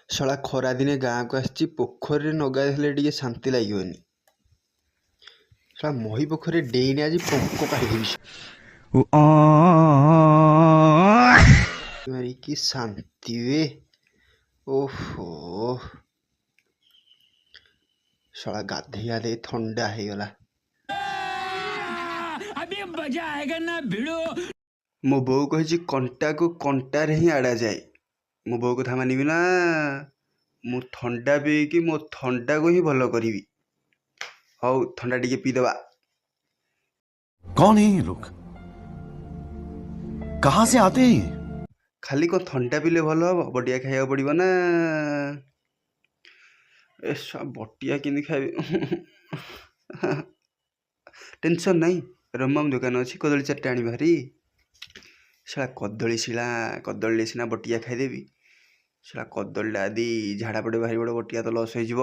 ଶଳା ଖରା ଦିନେ ଗାଁକୁ ଆସିଛି, ପୋଖରୀରେ ନଗାଇଥିଲେ ଟିକେ ଶାନ୍ତି ଲାଗିବନି। ଶଳା ମହି ପୋଖରୀରେ ଡେଇନେ ଆଜି ପଙ୍କ କାଢିଦେବି। କି ଶାନ୍ତି ବେ। ଓହୋ, ଶଳା ଗାଧେଇ ଗାଧେଇ ଥଣ୍ଡା ହେଇଗଲା। ମୋ ବୋଉ କହିଛି କଣ୍ଟାକୁ କଣ୍ଟାରେ ହିଁ ଆଡ଼ାଯାଏ। ମୋ ବୋଉ କଥା ମାନିବି ନା। ମୁଁ ଥଣ୍ଡା ପିଇକି ମୋ ଥଣ୍ଡାକୁ ହିଁ ଭଲ କରିବି। ହଉ ଥଣ୍ଡା ଟିକେ ପିଇଦବା। कौन है ये लोग? कहां से आते हैं? ଖାଲି କ'ଣ ଥଣ୍ଡା ପିଇଲେ ଭଲ ହବ? ବଟିଆ ଖାଇବାକୁ ପଡ଼ିବ ନା। ବଟିଆ କେମିତି ଖାଇବି? ଟେନସନ୍ ନାହିଁ, ରମାମ ଦୋକାନ ଅଛି, କଦଳୀ 4ଟା ଆଣିବା ଭାରି। ଶଳା କଦଳୀ ସିନା ବଟିଆ ଖାଇଦେବି। ଶଳା କଦଳୀଟା ଆଦି ଝାଡ଼ା ପଟେ ବାହାରି ପଡ଼ିବ, ବଟିଆ ତ ଲସ୍ ହେଇଯିବ।